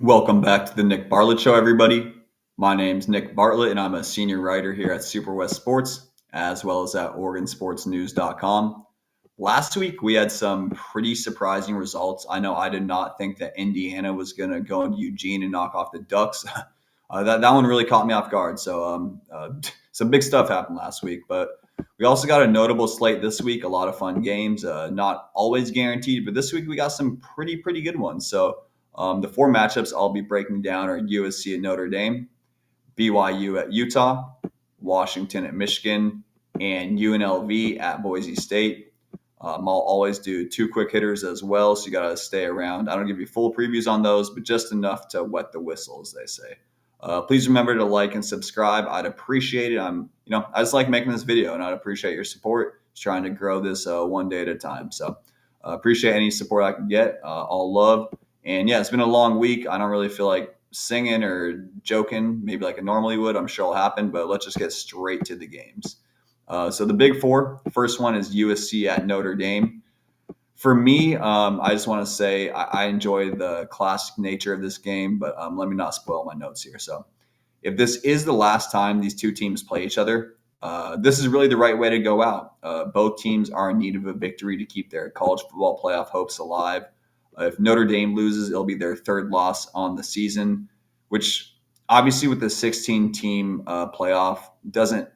Welcome back to the Nick Bartlett Show, everybody. My name's Nick Bartlett, and I'm a senior writer here at Super West Sports, as well as at OregonSportsNews.com. Last week, we had some pretty surprising results. I know I did not think that Indiana was going to go into Eugene and knock off the Ducks. That one really caught me off guard. Some big stuff happened last week, but we also got a notable slate this week. A lot of fun games, not always guaranteed, but this week we got some pretty good ones. The four matchups I'll be breaking down are USC at Notre Dame, BYU at Utah, Washington at Michigan, and UNLV at Boise State. I'll always do two quick hitters as well, so you got to stay around. I don't give you full previews on those, but just enough to wet the whistle, as they say. Please remember to like and subscribe. I'd appreciate it. I just like making this video, and I'd appreciate your support. Just trying to grow this one day at a time. So appreciate any support I can get. All love. And yeah, it's been a long week. I don't really feel like singing or joking, maybe like I normally would. I'm sure it'll happen, but let's just get straight to the games. So the big four, the first one is USC at Notre Dame. For me, I just want to say I enjoy the classic nature of this game, but let me not spoil my notes here. So if this is the last time these two teams play each other, this is really the right way to go out. Both teams are in need of a victory to keep their college football playoff hopes alive. If Notre Dame loses, it'll be their third loss on the season, which obviously with the 16-team playoff doesn't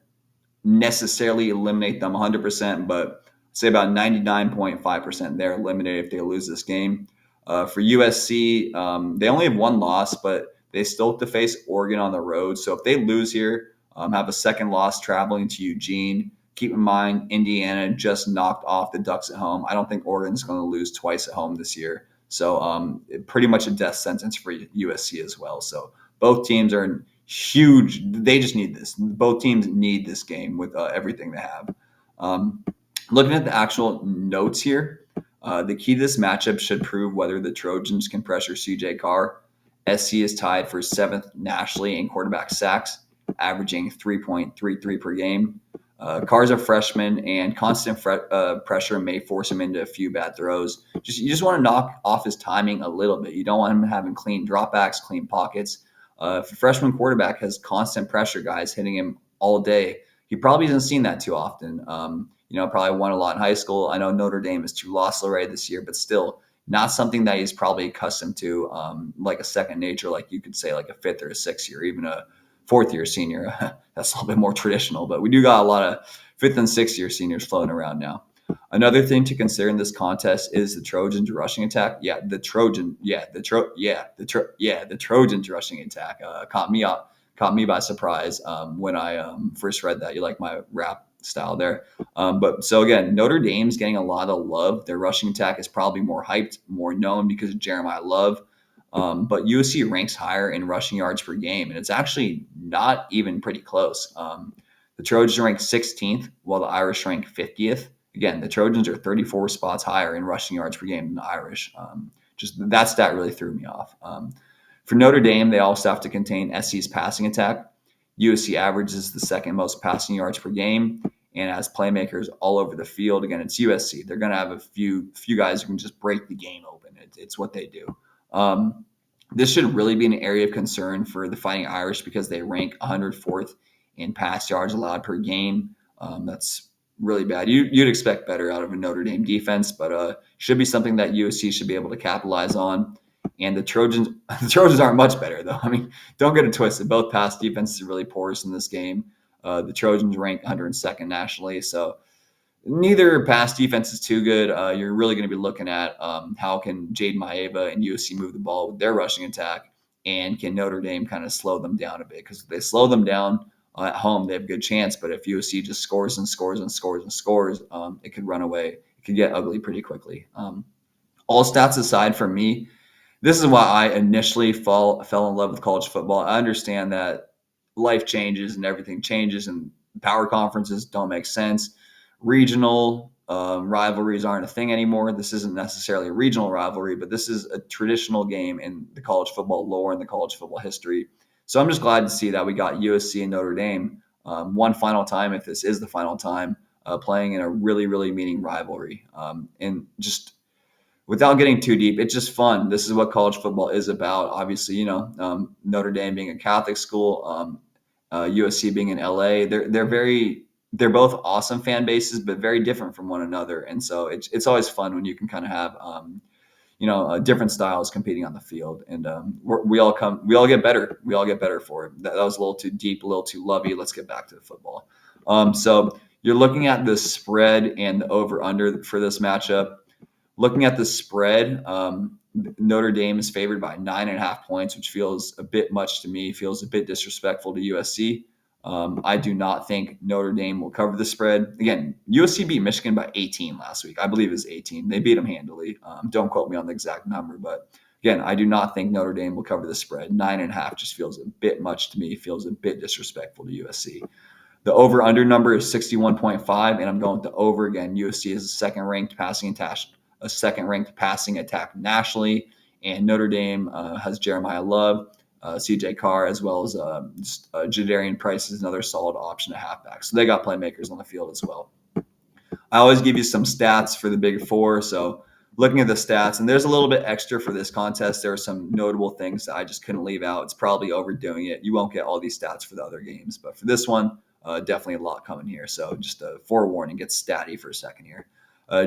necessarily eliminate them 100%, but say about 99.5% they're eliminated if they lose this game. For USC, they only have one loss, but they still have to face Oregon on the road. So if they lose here, have a second loss traveling to Eugene. Keep in mind, Indiana just knocked off the Ducks at home. I don't think Oregon's going to lose twice at home this year. So pretty much a death sentence for USC as well. So both teams are huge. They just need this. Both teams need this game with everything they have. Looking at the actual notes here, the key to this matchup should prove whether the Trojans can pressure CJ Carr. SC is tied for seventh nationally in quarterback sacks, averaging 3.33 per game. Carr's a freshman, and constant pressure may force him into a few bad throws. You just want to knock off his timing a little bit. You don't want him having clean dropbacks, clean pockets. If a freshman quarterback has constant pressure guys hitting him all day, he probably hasn't seen that too often. Probably won a lot in high school. I know Notre Dame is 2 losses already this year, but still not something that he's probably accustomed to, like a second nature, like you could say like a fifth or a sixth year, even a fourth-year senior. That's a little bit more traditional, but we do got a lot of fifth and sixth-year seniors floating around now. Another thing to consider in this contest is the Trojans' rushing attack. The Trojans' rushing attack caught me by surprise when I first read that. You like my rap style there. So again, Notre Dame's getting a lot of love. Their rushing attack is probably more hyped, more known because of Jeremiah Love. But USC ranks higher in rushing yards per game, and it's actually not even pretty close. The Trojans rank 16th, while the Irish rank 50th. Again, the Trojans are 34 spots higher in rushing yards per game than the Irish. Just that stat really threw me off. For Notre Dame, they also have to contain SC's passing attack. USC averages the second most passing yards per game and has playmakers all over the field. Again, it's USC. They're going to have a few guys who can just break the game open. It's what they do. This should really be an area of concern for the Fighting Irish because they rank 104th in pass yards allowed per game. That's really bad. You'd expect better out of a Notre Dame defense, but should be something that USC should be able to capitalize on. And the Trojans aren't much better, though. I mean, don't get it twisted. Both pass defenses are really porous in this game. The Trojans rank 102nd nationally, so neither pass defense is too good. You're really going to be looking at how can Jade Maeva and USC move the ball with their rushing attack, and can Notre Dame kind of slow them down a bit? Because if they slow them down at home, they have a good chance. But if USC just scores and scores and scores and scores, it could run away. It could get ugly pretty quickly. All stats aside, for me, this is why I initially fell in love with college football. I understand that life changes and everything changes, and power conferences don't make sense. Regional rivalries aren't a thing anymore. This isn't necessarily a regional rivalry, but this is a traditional game in the college football lore and the college football history. So I'm just glad to see that we got USC and Notre Dame one final time, if this is the final time, playing in a really, really meaning rivalry. And just without getting too deep, it's just fun. This is what college football is about. Obviously, Notre Dame being a Catholic school, USC being in LA, they're both awesome fan bases, but very different from one another. And so it's always fun when you can kind of have different styles competing on the field, and we all get better. We all get better for it. That was a little too deep, a little too lovey. Let's get back to the football. So you're looking at the spread and the over under for this matchup. Looking at the spread, Notre Dame is favored by 9.5 points, which feels a bit much to me, feels a bit disrespectful to USC. I do not think Notre Dame will cover the spread. Again, USC beat Michigan by 18 last week. I believe it was 18. They beat them handily. Don't quote me on the exact number, but again, I do not think Notre Dame will cover the spread. 9.5 just feels a bit much to me, feels a bit disrespectful to USC. The over-under number is 61.5, and I'm going with the over again. USC is a second-ranked passing attack nationally, and Notre Dame has Jeremiah Love, CJ Carr, as well as Jadarian Price is another solid option at halfback. So they got playmakers on the field as well. I always give you some stats for the Big Four. So looking at the stats, and there's a little bit extra for this contest. There are some notable things that I just couldn't leave out. It's probably overdoing it. You won't get all these stats for the other games, but for this one, definitely a lot coming here. So just a forewarning, get statty for a second here.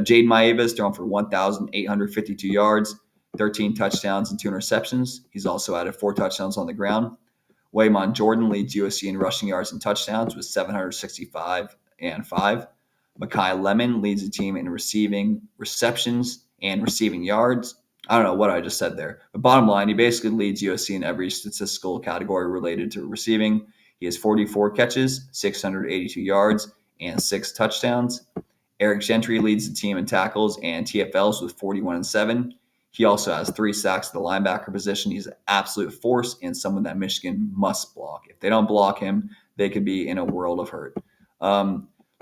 Jade Maeva is thrown for 1,852 yards, 13 touchdowns, and 2 interceptions. He's also added 4 touchdowns on the ground. Waymon Jordan leads USC in rushing yards and touchdowns with 765 and 5. Makai Lemon leads the team in receiving receptions and receiving yards. I don't know what I just said there. But bottom line, he basically leads USC in every statistical category related to receiving. He has 44 catches, 682 yards, and 6 touchdowns. Eric Gentry leads the team in tackles and TFLs with 41 and 7. He also has 3 sacks at the linebacker position. He's an absolute force and someone that Michigan must block. If they don't block him, they could be in a world of hurt.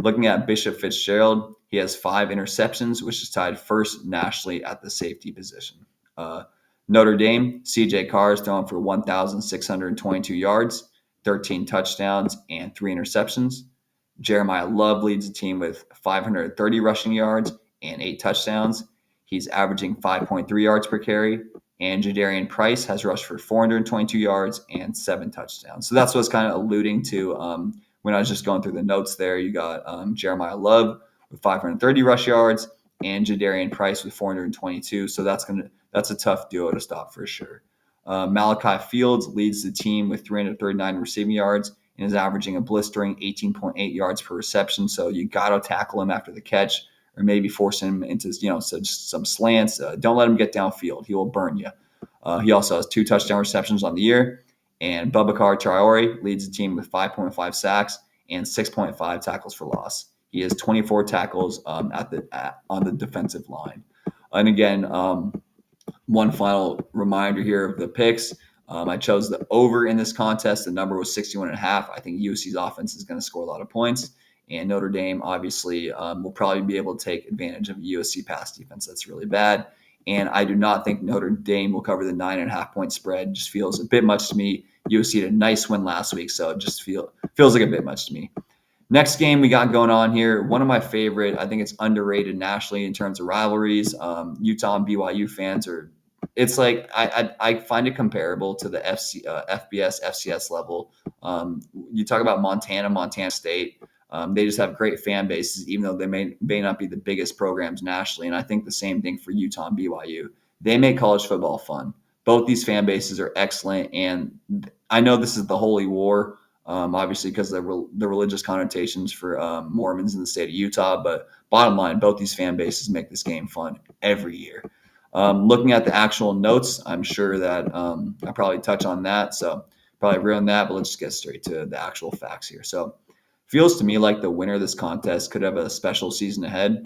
Looking at Bishop Fitzgerald, he has 5 interceptions, which is tied first nationally at the safety position. Notre Dame, CJ Carr is thrown for 1,622 yards, 13 touchdowns, and 3 interceptions. Jeremiah Love leads the team with 530 rushing yards and 8 touchdowns. He's averaging 5.3 yards per carry. And Jadarian Price has rushed for 422 yards and 7 touchdowns. So that's what's kind of alluding to when I was just going through the notes there. You got Jeremiah Love with 530 rush yards and Jadarian Price with 422. So that's a tough duo to stop for sure. Malachi Fields leads the team with 339 receiving yards and is averaging a blistering 18.8 yards per reception. So you got to tackle him after the catch or maybe force him into some slants. Don't let him get downfield. He will burn you. He also has 2 touchdown receptions on the year. And Boubacar Traore leads the team with 5.5 sacks and 6.5 tackles for loss. He has 24 tackles on the defensive line. And again, one final reminder here of the picks. I chose the over in this contest. The number was 61.5. I think USC's offense is going to score a lot of points. And Notre Dame, obviously, will probably be able to take advantage of USC pass defense that's really bad. And I do not think Notre Dame will cover the 9.5 point spread. It just feels a bit much to me. USC had a nice win last week, so it just feels like a bit much to me. Next game we got going on here, one of my favorite. I think it's underrated nationally in terms of rivalries. Utah and BYU fans are. It's like I find it comparable to the FBS, FCS level. You talk about Montana State. They just have great fan bases, even though they may not be the biggest programs nationally. And I think the same thing for Utah and BYU. They make college football fun. Both these fan bases are excellent. And I know this is the holy war, obviously, because of the religious connotations for Mormons in the state of Utah. But bottom line, both these fan bases make this game fun every year. Looking at the actual notes, I'm sure that I probably touch on that. So probably ruin that, but let's just get straight to the actual facts here. So feels to me like the winner of this contest could have a special season ahead.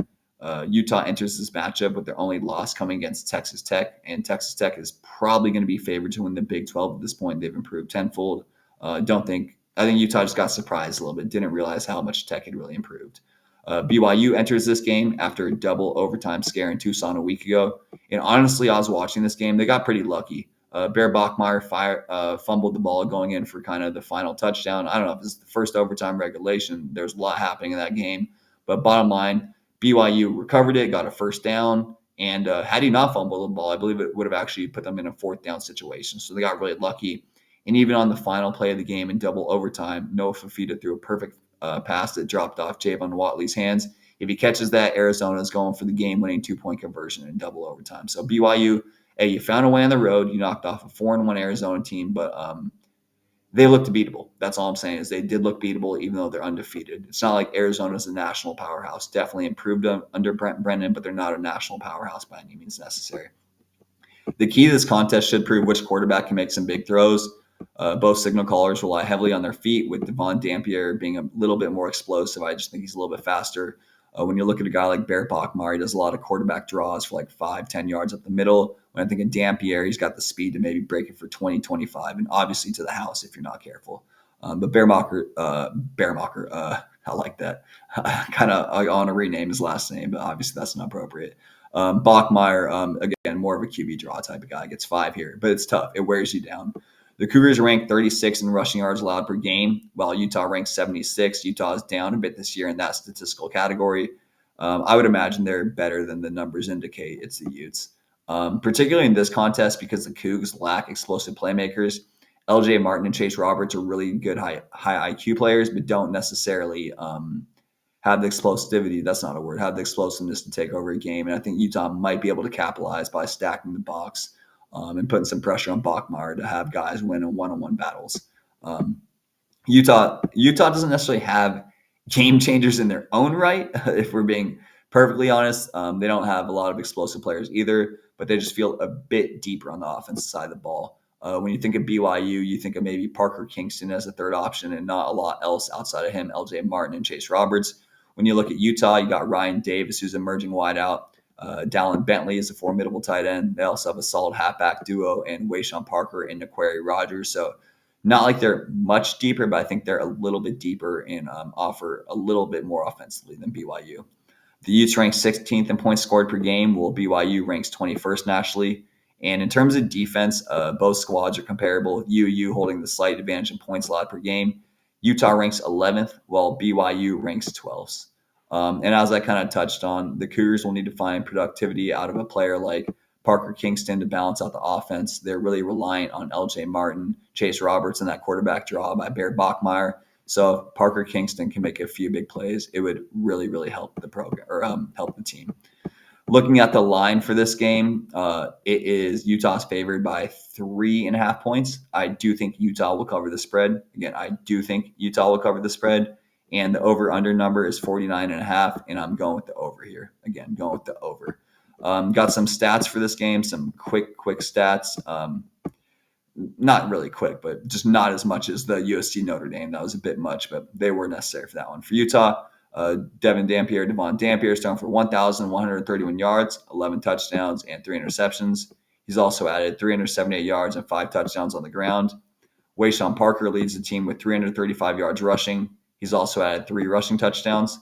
Utah enters this matchup with their only loss coming against Texas Tech, and Texas Tech is probably going to be favored to win the Big 12 at this point. They've improved tenfold. I think Utah just got surprised a little bit, didn't realize how much Tech had really improved. BYU enters this game after a double overtime scare in Tucson a week ago. And honestly, I was watching this game. They got pretty lucky. Bear Bachmeier fumbled the ball going in for kind of the final touchdown. I don't know if it's the first overtime regulation. There's a lot happening in that game. But bottom line, BYU recovered it, got a first down, And had he not fumbled the ball, I believe it would have actually put them in a 4th down situation. So they got really lucky. And even on the final play of the game in double overtime, Noah Fafita threw a perfect pass that dropped off Javon Watley's hands. If he catches that, Arizona is going for the game-winning 2-point conversion in double overtime. So BYU, hey, you found a way on the road. You knocked off a 4-1 Arizona team, but they looked beatable. That's all I'm saying is they did look beatable, even though they're undefeated. It's not like Arizona's a national powerhouse. Definitely improved under Brent Brennan, but they're not a national powerhouse by any means necessary. The key to this contest should prove which quarterback can make some big throws. Both signal callers rely heavily on their feet, with Devon Dampier being a little bit more explosive. I just think he's a little bit faster. When you look at a guy like Bear Bachmeier, he does a lot of quarterback draws for like 5-10 yards up the middle. When I think of Dampier, he's got the speed to maybe break it for 20, 25, and obviously to the house if you're not careful. But Bearmacher, I like that. I want to rename his last name, but obviously that's not appropriate. Bachmeier, again, more of a QB draw type of guy, gets 5 here, but it's tough. It wears you down. The Cougars rank 36 in rushing yards allowed per game, while Utah ranks 76. Utah is down a bit this year in that statistical category. I would imagine they're better than the numbers indicate. It's the Utes. Particularly in this contest because the Cougs lack explosive playmakers. LJ Martin and Chase Roberts are really good high IQ players, but don't necessarily have the explosivity. That's not a word. Have the explosiveness to take over a game. And I think Utah might be able to capitalize by stacking the box and putting some pressure on Bachmeier to have guys win in one-on-one battles. Utah doesn't necessarily have game changers in their own right. If we're being perfectly honest, they don't have a lot of explosive players either, but they just feel a bit deeper on the offensive side of the ball. When you think of BYU, you think of maybe Parker Kingston as a third option and not a lot else outside of him, LJ Martin and Chase Roberts. When you look at Utah, you got Ryan Davis, who's emerging wideout. Dallin Bentley is a formidable tight end. They also have a solid halfback duo in Wayshawn Parker and Naquari Rogers. So not like they're much deeper, but I think they're a little bit deeper and offer a little bit more offensively than BYU. The Utes rank 16th in points scored per game, while BYU ranks 21st nationally. And in terms of defense, both squads are comparable, with UU holding the slight advantage in points allowed per game. Utah ranks 11th, while BYU ranks 12th. And as I kind of touched on, the Cougars will need to find productivity out of a player like Parker Kingston to balance out the offense. They're really reliant on LJ Martin, Chase Roberts, and that quarterback draw by Bear Bachmeier. So if Parker Kingston can make a few big plays, it would really, really help the program or help the team. Looking at the line for this game, it is Utah's favored by 3.5 points. I do think Utah will cover the spread. Again, I do think Utah will cover the spread. And the over-under number is 49.5, and I'm going with the over here. Again, going with the over. Got some stats for this game, some quick stats. Not really quick, but just not as much as the USC Notre Dame. That was a bit much, but they were necessary for that one. For Utah, Devon Dampier is thrown for 1,131 yards, 11 touchdowns, and 3 interceptions. He's also added 378 yards and 5 touchdowns on the ground. Wayshawn Parker leads the team with 335 yards rushing. He's also added 3 rushing touchdowns.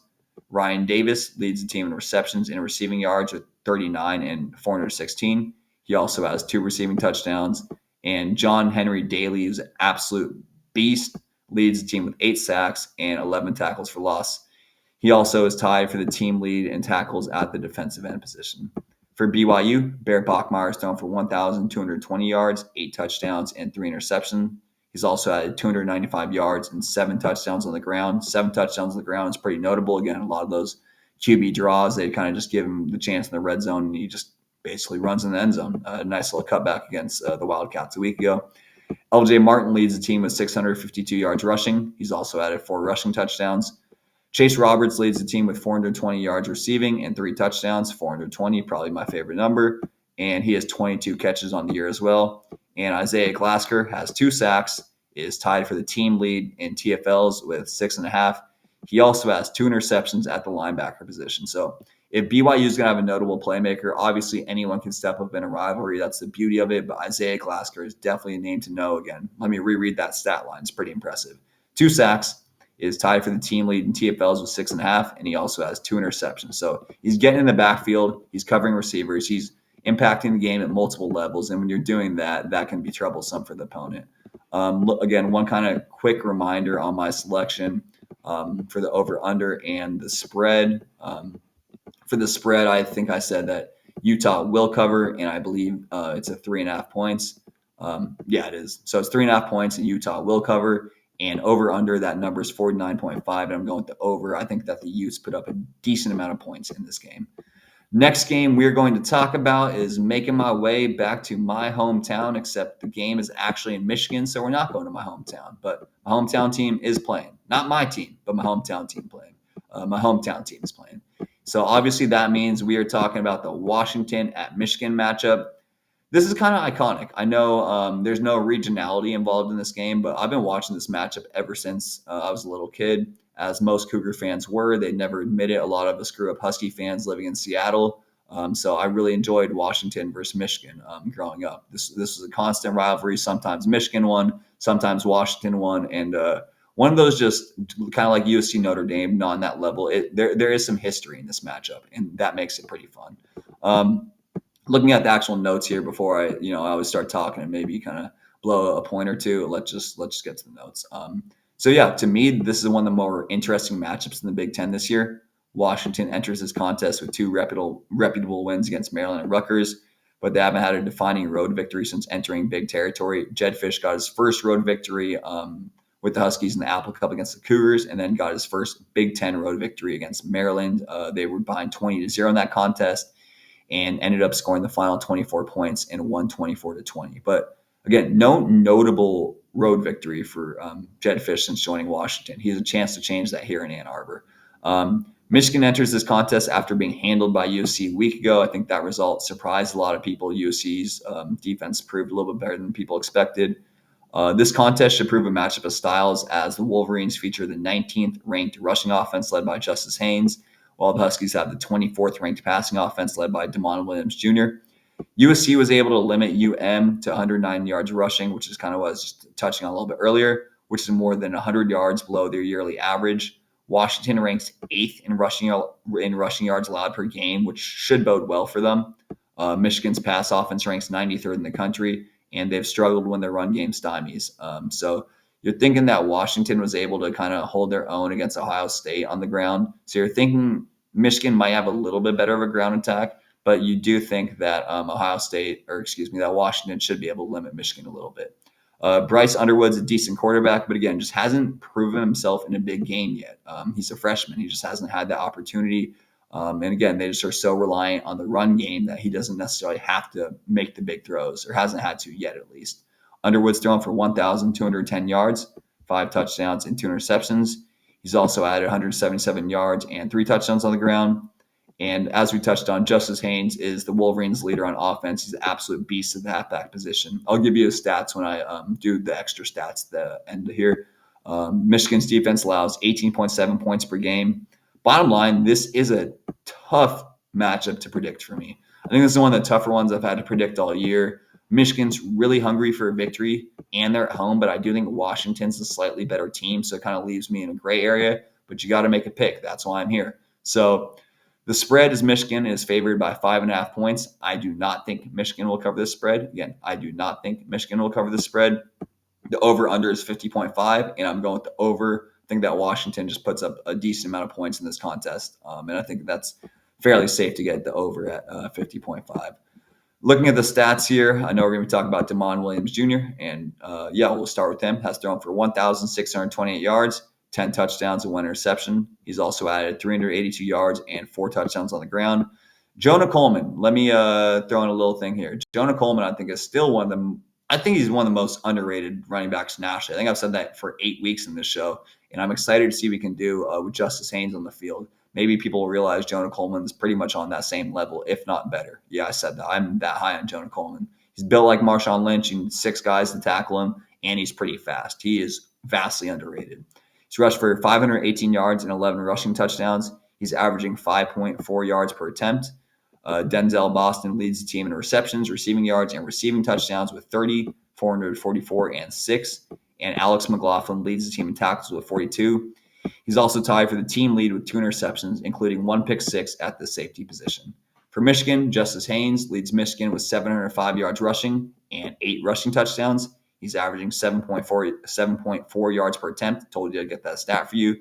Ryan Davis leads the team in receptions and receiving yards with 39 and 416. He also has 2 receiving touchdowns. And John Henry Daly, who's an absolute beast, leads the team with 8 sacks and 11 tackles for loss. He also is tied for the team lead in tackles at the defensive end position. For BYU, Bear Bachmeier is thrown for 1,220 yards, 8 touchdowns, and 3 interceptions. He's also added 295 yards and 7 touchdowns on the ground. 7 touchdowns on the ground is pretty notable. Again, a lot of those QB draws, they kind of just give him the chance in the red zone, and he just basically runs in the end zone. A nice little cutback against the Wildcats a week ago. LJ Martin leads the team with 652 yards rushing. He's also added 4 rushing touchdowns. Chase Roberts leads the team with 420 yards receiving and 3 touchdowns. 420, probably my favorite number. And he has 22 catches on the year as well. And Isaiah Glasker has 2 sacks, is tied for the team lead in TFLs with 6.5. He also has 2 interceptions at the linebacker position. So if BYU is going to have a notable playmaker, obviously anyone can step up in a rivalry. That's the beauty of it. But Isaiah Glasker is definitely a name to know. Again, let me reread that stat line. It's pretty impressive. 2 sacks, is tied for the team lead in TFLs with 6.5, and he also has 2 interceptions. So he's getting in the backfield. He's covering receivers. He's impacting the game at multiple levels. And when you're doing that, that can be troublesome for the opponent. Again, one kind of quick reminder on my selection for the over-under and the spread. For the spread, I think I said that Utah will cover, and I believe it's a 3.5 points. Yeah, it is. So it's 3.5 points, and Utah will cover. And over under that number is 49.5, and I'm going with the over. I think that the Utes put up a decent amount of points in this game. Next game we're going to talk about is making my way back to my hometown, except the game is actually in Michigan, so we're not going to my hometown. But my hometown team is playing. Not my team, but my hometown team playing. My hometown team is playing. So obviously that means we are talking about the Washington at Michigan matchup. This is kind of iconic. I know there's no regionality involved in this game, but I've been watching this matchup ever since I was a little kid, as most Cougar fans were. They never admit it. A lot of us grew up Husky fans living in Seattle. So I really enjoyed Washington versus Michigan growing up. This was a constant rivalry. Sometimes Michigan won, sometimes Washington won, and one of those just kind of like USC Notre Dame, not on that level. There is some history in this matchup, and that makes it pretty fun. Looking at the actual notes here before I always start talking and maybe kind of blow a point or two. Let's just get to the notes. So yeah, to me, this is one of the more interesting matchups in the Big Ten this year. Washington enters this contest with two reputable wins against Maryland and Rutgers, but they haven't had a defining road victory since entering big territory. Jedd Fisch got his first road victory with the Huskies in the Apple Cup against the Cougars, and then got his first Big Ten road victory against Maryland. They were behind 20-0 in that contest, and ended up scoring the final 24 points and won 24-20. But again, no notable road victory for Jedd Fisch since joining Washington. He has a chance to change that here in Ann Arbor. Michigan enters this contest after being handled by USC a week ago. I think that result surprised a lot of people. USC's defense proved a little bit better than people expected. This contest should prove a matchup of styles, as the Wolverines feature the 19th ranked rushing offense led by Justice Haynes, while the Huskies have the 24th ranked passing offense led by Damon Williams Jr. USC was able to limit UM to 109 yards rushing, which is kind of what I was just touching on a little bit earlier, which is more than 100 yards below their yearly average. Washington ranks 8th in rushing yards allowed per game, which should bode well for them. Michigan's pass offense ranks 93rd in the country, and they've struggled when their run game stymies. So you're thinking that Washington was able to kind of hold their own against Ohio State on the ground. So you're thinking Michigan might have a little bit better of a ground attack, but you do think that that Washington should be able to limit Michigan a little bit. Bryce Underwood's a decent quarterback, but again, just hasn't proven himself in a big game yet. He's a freshman. He just hasn't had that opportunity. And again, they just are so reliant on the run game that he doesn't necessarily have to make the big throws, or hasn't had to yet, at least. Underwood's thrown for 1,210 yards, 5 touchdowns, and 2 interceptions. He's also added 177 yards and 3 touchdowns on the ground. And as we touched on, Justice Haynes is the Wolverines' leader on offense. He's an absolute beast at the halfback position. I'll give you the stats when I do the extra stats at the end here. Michigan's defense allows 18.7 points per game. Bottom line, this is a tough matchup to predict for me. I think this is one of the tougher ones I've had to predict all year. Michigan's really hungry for a victory, and they're at home, but I do think Washington's a slightly better team, so it kind of leaves me in a gray area, but you got to make a pick. That's why I'm here. So the spread is Michigan is favored by 5.5 points. I do not think Michigan will cover this spread. Again, I do not think Michigan will cover this spread. The over-under is 50.5, and I'm going with the over. I think that Washington just puts up a decent amount of points in this contest, and I think that's fairly safe to get the over at 50.5. Looking at the stats here, I know we're going to be talking about Damon Williams Jr., and we'll start with him. Has thrown for 1,628 yards, 10 touchdowns, and 1 interception. He's also added 382 yards and 4 touchdowns on the ground. Jonah Coleman, let me throw in a little thing here. Jonah Coleman, I think, is still one of them. I think he's one of the most underrated running backs nationally. I think I've said that for 8 weeks in this show, and I'm excited to see what we can do with Justice Haynes on the field. Maybe people will realize Jonah Coleman's pretty much on that same level, if not better. Yeah, I said that. I'm that high on Jonah Coleman. He's built like Marshawn Lynch. You need 6 guys to tackle him, and he's pretty fast. He is vastly underrated. He's rushed for 518 yards and 11 rushing touchdowns. He's averaging 5.4 yards per attempt. Denzel Boston leads the team in receptions, receiving yards, and receiving touchdowns with 30, 444, and 6. And Alex McLaughlin leads the team in tackles with 42. He's also tied for the team lead with 2 interceptions, including 1 pick six at the safety position. For Michigan, Justice Haynes leads Michigan with 705 yards rushing and 8 rushing touchdowns. He's averaging 7.4 yards per attempt. Told you I'd get that stat for you.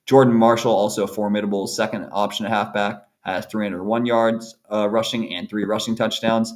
Jordan Marshall, also a formidable second option at halfback, has 301 yards rushing and 3 rushing touchdowns.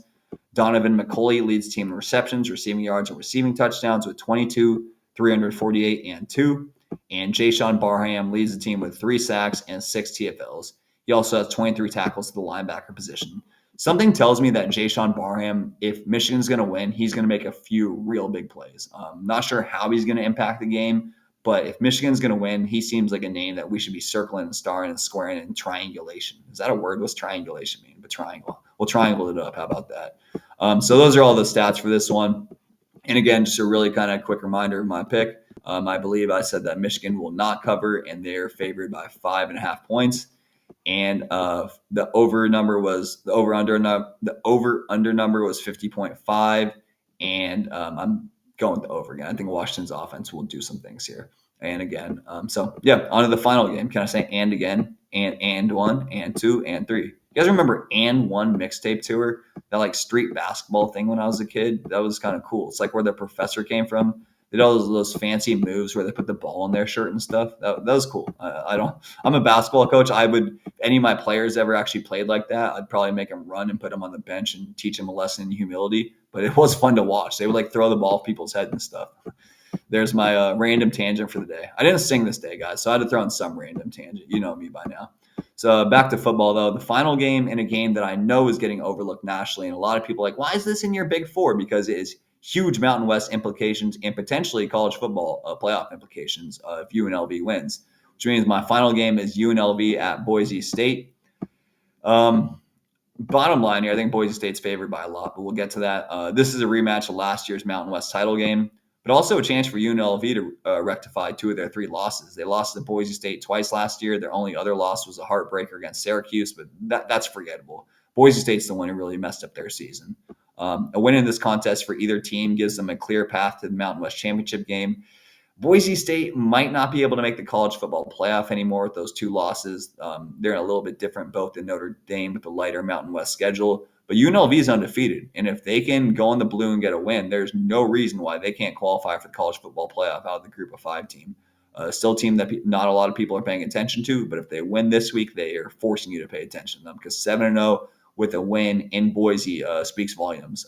Donovan McCulley leads the team in receptions, receiving yards, and receiving touchdowns with 22, 348, and 2. And Jayshon Barham leads the team with 3 sacks and 6 TFLs. He also has 23 tackles to the linebacker position. Something tells me that Jayshon Barham, if Michigan's going to win, he's going to make a few real big plays. Not sure how he's going to impact the game, but if Michigan's going to win, he seems like a name that we should be circling and starring and squaring in triangulation. Is that a word? What's triangulation mean? But triangle. We'll triangle it up. How about that? So those are all the stats for this one. And again, just a really kind of quick reminder of my pick. I believe I said that Michigan will not cover, and they're favored by 5.5 points. And the over under was 50.5, and I'm going with the over again. I think Washington's offense will do some things here. And again, so yeah, on to the final game. Can I say and again? And one, and two, and three. You guys remember and one mixtape tour? That like street basketball thing when I was a kid? That was kind of cool. It's like where the professor came from. They did all those fancy moves where they put the ball in their shirt and stuff. That was cool. I'm a basketball coach. If any of my players ever actually played like that, I'd probably make them run and put them on the bench and teach them a lesson in humility. But it was fun to watch. They would like throw the ball off people's heads and stuff. There's my random tangent for the day. I didn't sing this day, guys, so I had to throw in some random tangent. You know me by now. So back to football, though. The final game in a game that I know is getting overlooked nationally, and a lot of people are like, why is this in your Big Four? Because it is huge Mountain West implications and potentially college football playoff implications if UNLV wins, which means my final game is UNLV at Boise State. Bottom line here, I think Boise State's favored by a lot, but we'll get to that. This is a rematch of last year's Mountain West title game, but also a chance for UNLV to rectify 2 of their 3 losses. They lost to Boise State twice last year. Their only other loss was a heartbreaker against Syracuse, but that's forgettable. Boise State's the one who really messed up their season. A win in this contest for either team gives them a clear path to the Mountain West Championship game. Boise State might not be able to make the college football playoff anymore with those 2 losses. They're in a little bit different boat than Notre Dame with the lighter Mountain West schedule. But UNLV is undefeated. And if they can go in the blue and get a win, there's no reason why they can't qualify for the college football playoff out of the group of 5 team. Still a team that not a lot of people are paying attention to. But if they win this week, they are forcing you to pay attention to them because 7-0 with a win in Boise speaks volumes.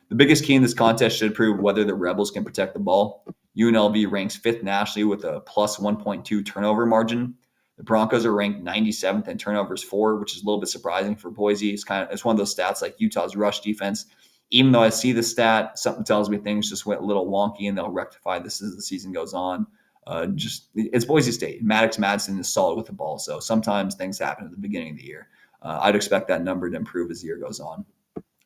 The biggest key in this contest should prove whether the Rebels can protect the ball. UNLV ranks 5th nationally with a plus 1.2 turnover margin. The Broncos are ranked 97th in turnovers 4, which is a little bit surprising for Boise. It's one of those stats like Utah's rush defense. Even though I see the stat, something tells me things just went a little wonky, and they'll rectify this as the season goes on. It's Boise State. Maddox Madsen is solid with the ball, so sometimes things happen at the beginning of the year. I'd expect that number to improve as the year goes on.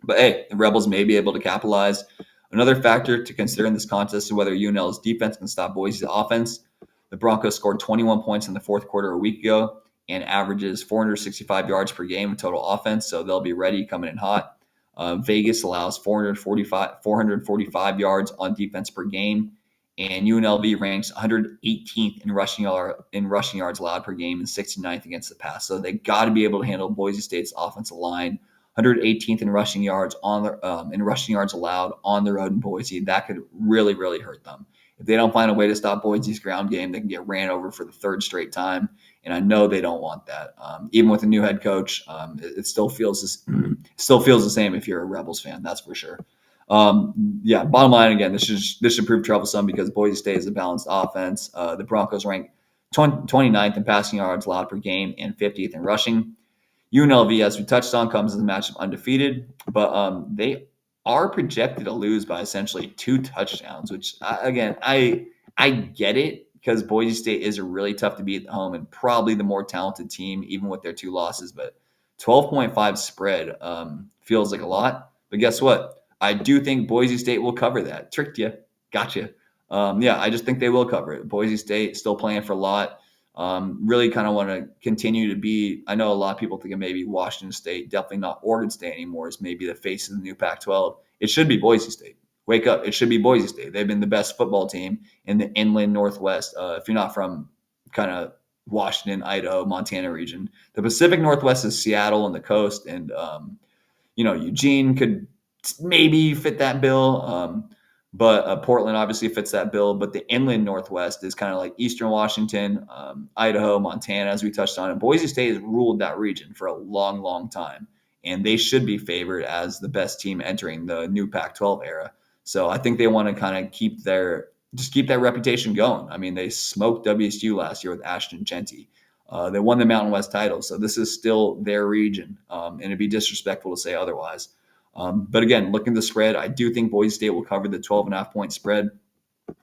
But hey, the Rebels may be able to capitalize. Another factor to consider in this contest is whether UNL's defense can stop Boise's offense. The Broncos scored 21 points in the 4th quarter a week ago and averages 465 yards per game in total offense, so they'll be ready coming in hot. Vegas allows 445 yards on defense per game, and UNLV ranks 118th in rushing yards allowed per game and 69th against the pass. So they got to be able to handle Boise State's offensive line. 118th in rushing yards allowed on the road in Boise. That could really, really hurt them. If they don't find a way to stop Boise's ground game, they can get ran over for the 3rd straight time. And I know they don't want that. Even with a new head coach, it still feels the same if you're a Rebels fan. That's for sure. Bottom line again, this should prove troublesome because Boise State is a balanced offense. The Broncos rank 29th in passing yards allowed per game and 50th in rushing. UNLV, as we touched on, comes in the matchup undefeated, but they are projected to lose by essentially 2 touchdowns, which, I get it because Boise State is a really tough to beat at home and probably the more talented team, even with their 2 losses. But 12.5 spread feels like a lot. But guess what? I do think Boise State will cover that. Tricked you. Gotcha. I just think they will cover it. Boise State still playing for a lot. Really kind of want to continue to be, I know a lot of people think maybe Washington State, definitely not Oregon State anymore, is maybe the face of the new Pac-12. It should be Boise State. Wake up. It should be Boise State. They've been the best football team in the inland Northwest. If you're not from kind of Washington, Idaho, Montana region, the Pacific Northwest is Seattle and the coast. And, Eugene could maybe fit that bill. But Portland obviously fits that bill. But the inland Northwest is kind of like Eastern Washington, Idaho, Montana, as we touched on. And Boise State has ruled that region for a long, long time. And they should be favored as the best team entering the new Pac-12 era. So I think they want to kind of keep that reputation going. I mean, they smoked WSU last year with Ashton Genty. They won the Mountain West title. So this is still their region. And it'd be disrespectful to say otherwise. But again, looking at the spread, I do think Boise State will cover the 12.5-point spread.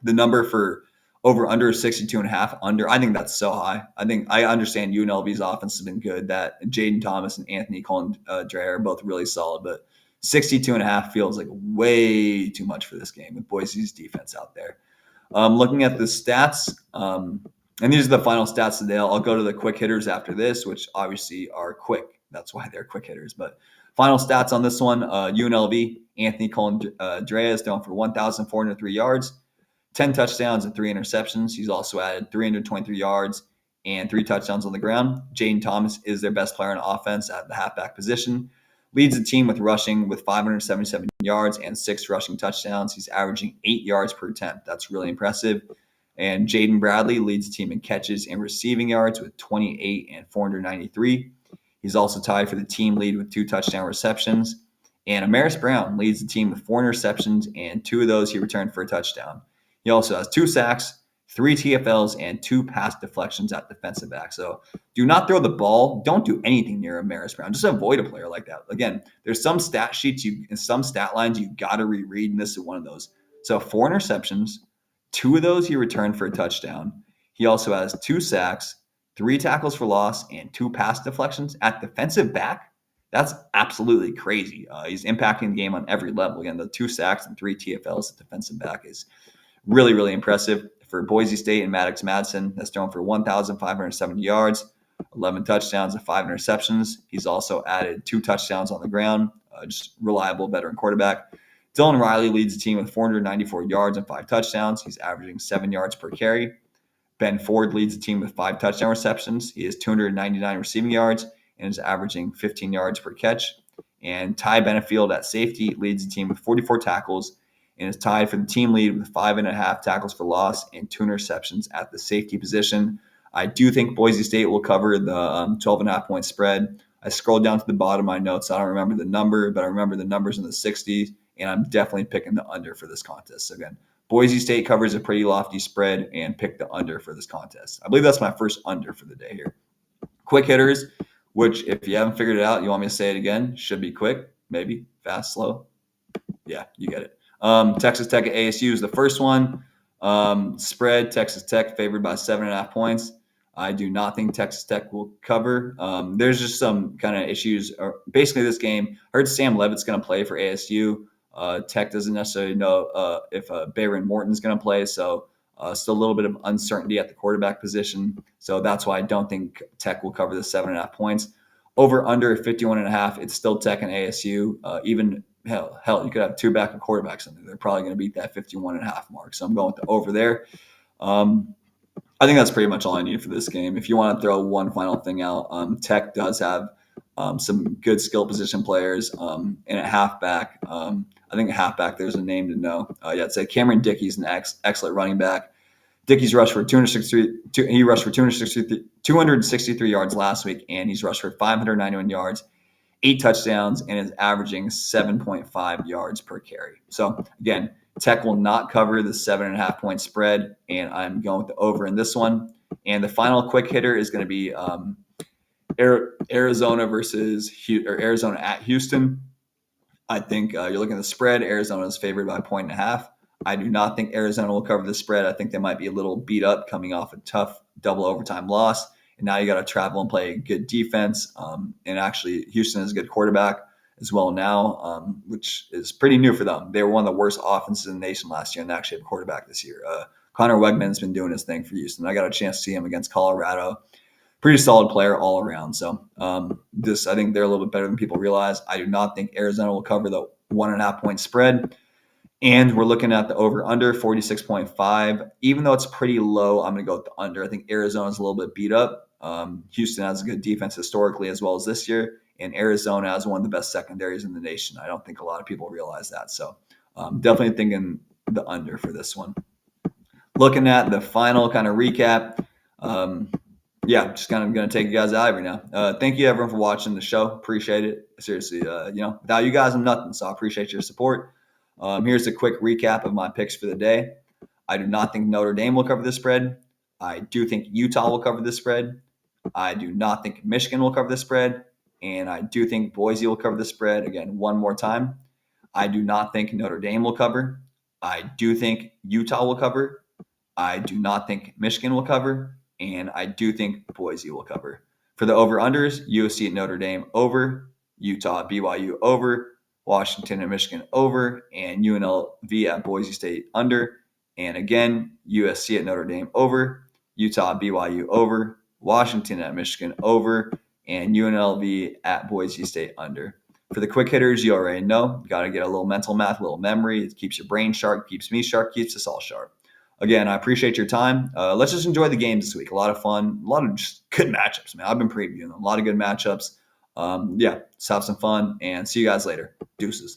The number for over under 62.5 under, I think that's so high. I understand UNLV's offense has been good. That Jaden Thomas and Anthony Cohen-Dre are both really solid, but 62.5 feels like way too much for this game with Boise's defense out there. Looking at the stats, and these are the final stats today. I'll go to the quick hitters after this, which obviously are quick. That's why they're quick hitters. But final stats on this one, UNLV, Anthony Cohen-Dre is thrown for 1,403 yards, 10 touchdowns and 3 interceptions. He's also added 323 yards and 3 touchdowns on the ground. Jaden Thomas is their best player on offense at the halfback position. Leads the team with rushing with 577 yards and 6 rushing touchdowns. He's averaging 8 yards per attempt. That's really impressive. And Jaden Bradley leads the team in catches and receiving yards with 28 and 493. He's also tied for the team lead with 2 touchdown receptions. And Amaris Brown leads the team with 4 interceptions, and 2 of those he returned for a touchdown. He also has 2 sacks, 3 TFLs, and 2 pass deflections at defensive back. So do not throw the ball. Don't do anything near Amaris Brown. Just avoid a player like that. Again, there's some stat sheets and some stat lines you got to reread, and this is one of those. So 4 interceptions, 2 of those he returned for a touchdown. He also has 2 sacks, 3 tackles for loss, and 2 pass deflections at defensive back. That's absolutely crazy. He's impacting the game on every level. Again, the 2 sacks and 3 TFLs at defensive back is really, really impressive. For Boise State and Maddox Madsen, that's thrown for 1,570 yards, 11 touchdowns and 5 interceptions. He's also added 2 touchdowns on the ground. Just reliable veteran quarterback. Dylan Riley leads the team with 494 yards and 5 touchdowns. He's averaging 7 yards per carry. Ben Ford leads the team with 5 touchdown receptions. He has 299 receiving yards and is averaging 15 yards per catch. And Ty Benefield at safety leads the team with 44 tackles and is tied for the team lead with 5.5 tackles for loss and 2 interceptions at the safety position. I do think Boise State will cover the 12.5-point spread. I scrolled down to the bottom of my notes. I don't remember the number, but I remember the numbers in the 60s, and I'm definitely picking the under for this contest. So again, Boise State covers a pretty lofty spread and pick the under for this contest. I believe that's my first under for the day here. Quick hitters, which if you haven't figured it out, you want me to say it again, should be quick, maybe, fast, slow. Yeah, you get it. Texas Tech at ASU is the first one. Spread, Texas Tech favored by 7.5 points. I do not think Texas Tech will cover. There's just some kind of issues. Basically, this game, I heard Sam Levitt's going to play for ASU. Tech doesn't necessarily know if Bayron Morton's going to play, so still a little bit of uncertainty at the quarterback position. So that's why I don't think Tech will cover the 7.5 points. Over under 51.5, it's still Tech and ASU. Even hell, you could have 2 backup quarterbacks in there. They're probably going to beat that 51.5 mark. So I'm going with the over there. I think that's pretty much all I need for this game. If you want to throw one final thing out, Tech does have some good skill position players. And at halfback, I think at halfback there's a name to know. It's Cameron Dickey's an excellent running back. Dickey's rushed for 263 yards last week, and he's rushed for 591 yards, 8 touchdowns, and is averaging 7.5 yards per carry. So again, Tech will not cover the 7.5-point spread, and I'm going with the over in this one. And the final quick hitter is going to be Arizona at Houston. I think you're looking at the spread. Arizona is favored by 1.5. I do not think Arizona will cover the spread. I think they might be a little beat up coming off a tough double overtime loss. And now you got to travel and play good defense. And actually, Houston is a good quarterback as well now, which is pretty new for them. They were one of the worst offenses in the nation last year, and they actually have a quarterback this year. Connor Wegman's been doing his thing for Houston. I got a chance to see him against Colorado. Pretty solid player all around. So I think they're a little bit better than people realize. I do not think Arizona will cover the 1.5-point spread. And we're looking at the over-under, 46.5. Even though it's pretty low, I'm going to go with the under. I think Arizona's a little bit beat up. Houston has a good defense historically as well as this year. And Arizona has one of the best secondaries in the nation. I don't think a lot of people realize that. So definitely thinking the under for this one. Looking at the final kind of recap, just kind of going to take you guys out of here now. Thank you everyone for watching the show. Appreciate it. Seriously, without you guys, I'm nothing. So I appreciate your support. Here's a quick recap of my picks for the day. I do not think Notre Dame will cover the spread. I do think Utah will cover the spread. I do not think Michigan will cover the spread. And I do think Boise will cover the spread. Again, one more time. I do not think Notre Dame will cover. I do think Utah will cover. I do not think Michigan will cover, and I do think Boise will cover. For the over-unders, USC at Notre Dame over, Utah at BYU over, Washington and Michigan over, and UNLV at Boise State under. And again, USC at Notre Dame over, Utah at BYU over, Washington at Michigan over, and UNLV at Boise State under. For the quick hitters, you already know. You got to get a little mental math, a little memory. It keeps your brain sharp, keeps me sharp, keeps us all sharp. Again, I appreciate your time. Let's just enjoy the games this week. A lot of fun, a lot of just good matchups, man. I've been previewing them. A lot of good matchups. Let's have some fun and see you guys later. Deuces.